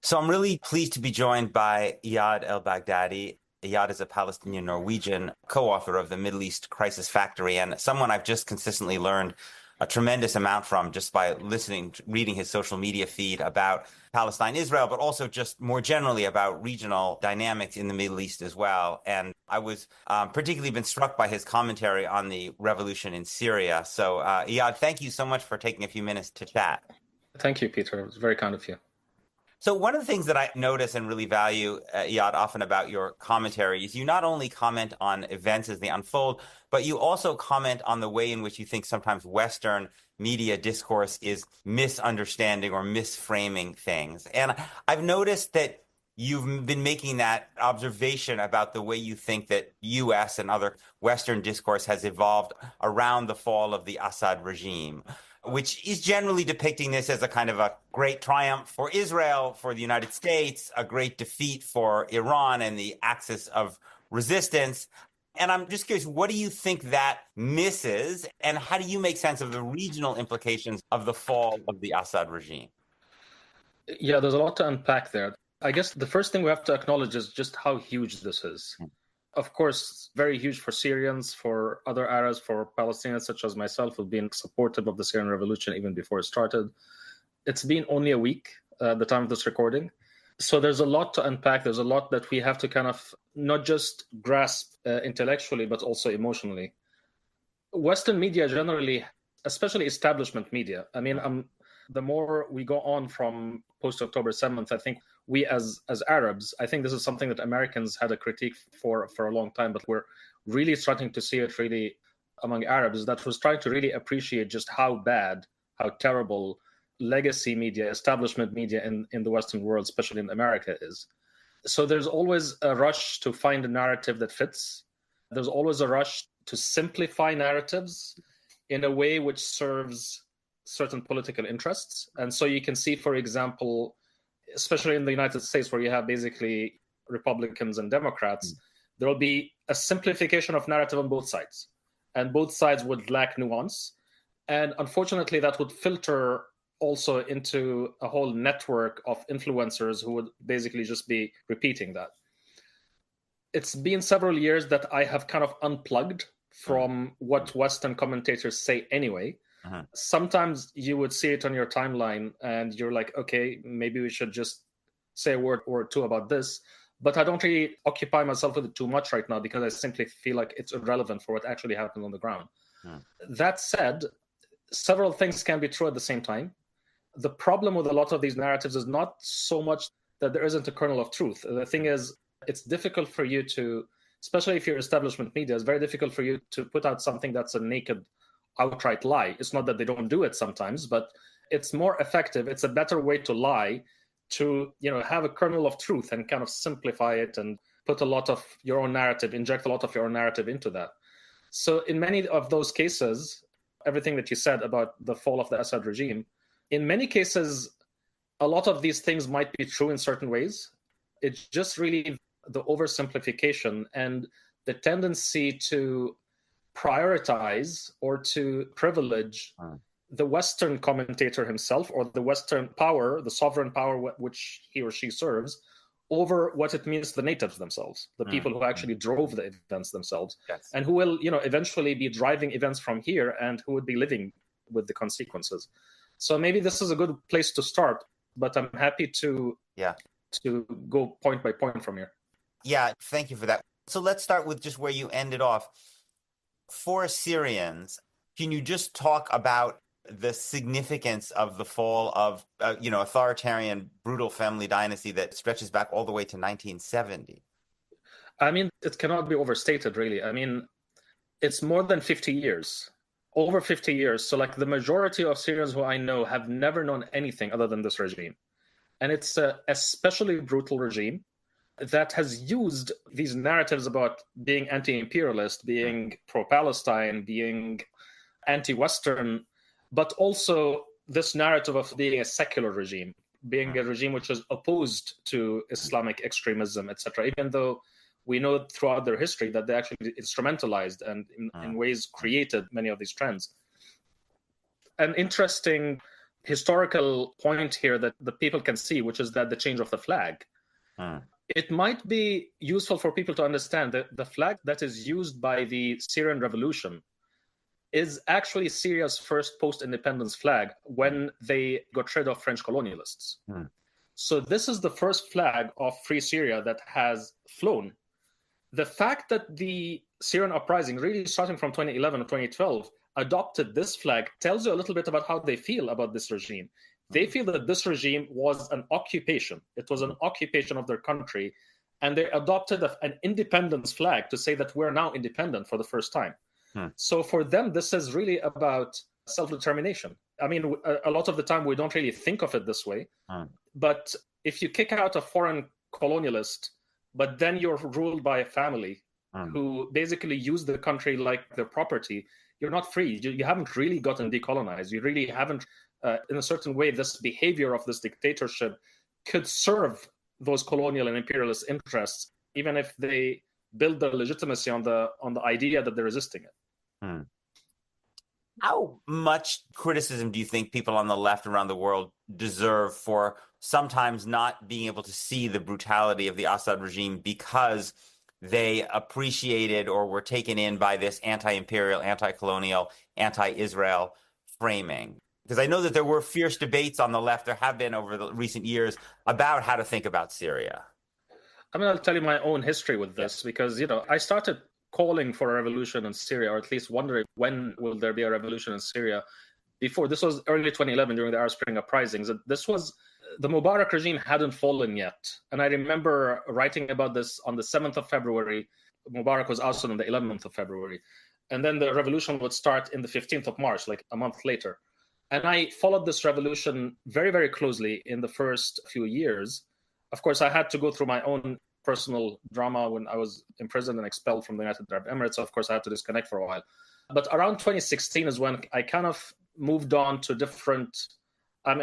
So I'm really pleased to be joined by Iyad El-Baghdadi. Iyad is a Palestinian Norwegian co-author of the Middle East Crisis Factory and someone I've just consistently learned a tremendous amount from just by reading his social media feed about Palestine, Israel, but also just more generally about regional dynamics in the Middle East as well. And I was particularly been struck by his commentary on the revolution in Syria. So Iyad, thank you so much for taking a few minutes to chat. Thank you, Peter. It was very kind of you. So one of the things that I notice and really value, Iyad, often about your commentary is you not only comment on events as they unfold, but you also comment on the way in which you think sometimes Western media discourse is misunderstanding or misframing things. And I've noticed that you've been making that observation about the way you think that U.S. and other Western discourse has evolved around the fall of the Assad regime, which is generally depicting this as a kind of a great triumph for Israel, for the United States, a great defeat for Iran and the axis of resistance. And I'm just curious, what do you think that misses, and how do you make sense of the regional implications of the fall of the Assad regime? Yeah, there's a lot to unpack there. I guess the first thing we have to acknowledge is just how huge this is. Of course, very huge for Syrians, for other Arabs, for Palestinians such as myself who've been supportive of the Syrian revolution even before it started. It's been only a week at the time of this recording. So there's a lot to unpack. There's a lot that we have to kind of not just grasp intellectually, but also emotionally. Western media generally, especially establishment media, the more we go on from post-October 7th, I think we as Arabs, I think this is something that Americans had a critique for a long time, but we're really starting to see it really among Arabs, that was trying to really appreciate just how bad, how terrible legacy media, establishment media in the Western world, especially in America, is. So there's always a rush to find a narrative that fits. There's always a rush to simplify narratives in a way which serves certain political interests. And so you can see, for example, especially in the United States, where you have basically Republicans and Democrats, there will be a simplification of narrative on both sides. And both sides would lack nuance. And unfortunately, that would filter also into a whole network of influencers who would basically just be repeating that. It's been several years that I have kind of unplugged from what Western commentators say anyway. Sometimes you would see it on your timeline and you're like, okay, maybe we should just say a word or two about this. But I don't really occupy myself with it too much right now because I simply feel like it's irrelevant for what actually happened on the ground. That said, several things can be true at the same time. The problem with a lot of these narratives is not so much that there isn't a kernel of truth. The thing is, it's difficult for you to, especially if you're establishment media, it's very difficult for you to put out something that's a naked, outright lie. It's not that they don't do it sometimes, but it's more effective. It's a better way to lie, to have a kernel of truth and kind of simplify it and put a lot of your own narrative, inject a lot of your own narrative into that. So in many of those cases, everything that you said about the fall of the Assad regime, in many cases, a lot of these things might be true in certain ways. It's just really the oversimplification and the tendency to prioritize or to privilege the Western commentator himself or the Western power, the sovereign power which he or she serves, over what it means to the natives themselves, the people who actually drove the events themselves, and who will, eventually be driving events from here and who would be living with the consequences. So maybe this is a good place to start, but I'm happy to go point by point from here. Yeah, thank you for that. So let's start with just where you ended off. For Syrians, can you just talk about the significance of the fall of, authoritarian, brutal family dynasty that stretches back all the way to 1970? It cannot be overstated, really. It's more than 50 years, over 50 years. So like the majority of Syrians who I know have never known anything other than this regime. And it's a especially brutal regime that has used these narratives about being anti-imperialist, being pro-Palestine, being anti-Western, but also this narrative of being a secular regime, being a regime which is opposed to Islamic extremism, etc., even though we know throughout their history that they actually instrumentalized and in ways created many of these trends. An interesting historical point here that the people can see, which is that the change of the flag. It might be useful for people to understand that the flag that is used by the Syrian revolution is actually Syria's first post-independence flag when they got rid of French colonialists. So this is the first flag of Free Syria that has flown. The fact that the Syrian uprising, really starting from 2011 or 2012, adopted this flag tells you a little bit about how they feel about this regime. They feel that this regime was an occupation. It was an occupation of their country. And they adopted an independence flag to say that we're now independent for the first time. So for them, this is really about self-determination. I mean, a lot of the time we don't really think of it this way. But if you kick out a foreign colonialist, but then you're ruled by a family who basically use the country like their property, you're not free. You haven't really gotten decolonized. You really haven't, in a certain way, this behavior of this dictatorship could serve those colonial and imperialist interests, even if they build their legitimacy on the idea that they're resisting it. How much criticism do you think people on the left around the world deserve for sometimes not being able to see the brutality of the Assad regime because they appreciated or were taken in by this anti-imperial, anti-colonial, anti-Israel framing? Because I know that there were fierce debates on the left, there have been over the recent years, about how to think about Syria. I mean, I'll tell you my own history with this, because, I started calling for a revolution in Syria, or at least wondering when will there be a revolution in Syria. Before, this was early 2011 during the Arab Spring uprisings. This was, the Mubarak regime hadn't fallen yet. And I remember writing about this on the 7th of February. Mubarak was ousted on the 11th of February. And then the revolution would start in the 15th of March, like a month later. And I followed this revolution very, very closely in the first few years. Of course, I had to go through my own personal drama when I was imprisoned and expelled from the United Arab Emirates. So of course, I had to disconnect for a while. But around 2016 is when I kind of moved on to different. I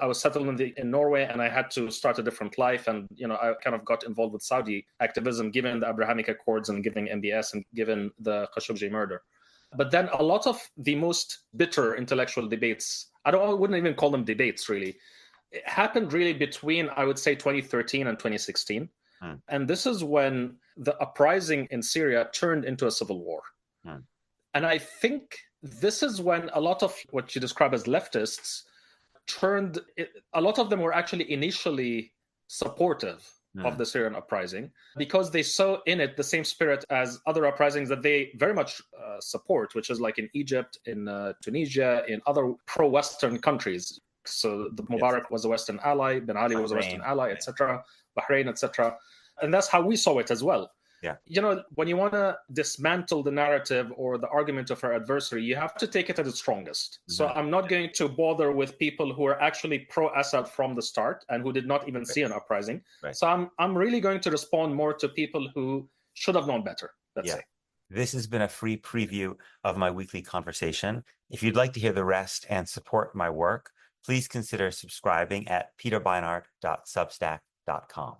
was settled in Norway, and I had to start a different life. And I kind of got involved with Saudi activism, given the Abrahamic Accords and given MBS and given the Khashoggi murder. But then a lot of the most bitter intellectual debates, I wouldn't even call them debates really, it happened really between, I would say, 2013 and 2016. And this is when the uprising in Syria turned into a civil war. And I think this is when a lot of what you describe as leftists a lot of them were actually initially supportive of the Syrian uprising, because they saw in it the same spirit as other uprisings that they very much support, which is like in Egypt, in Tunisia, in other pro-Western countries. So the Mubarak was a Western ally, Ben Ali was a Western ally, etc., Bahrain, etc. And that's how we saw it as well. When you want to dismantle the narrative or the argument of our adversary, you have to take it at its strongest. So I'm not going to bother with people who are actually pro-Assad from the start and who did not even see an uprising. So I'm really going to respond more to people who should have known better, let's say. This has been a free preview of my weekly conversation. If you'd like to hear the rest and support my work, please consider subscribing at peterbeinart.substack.com.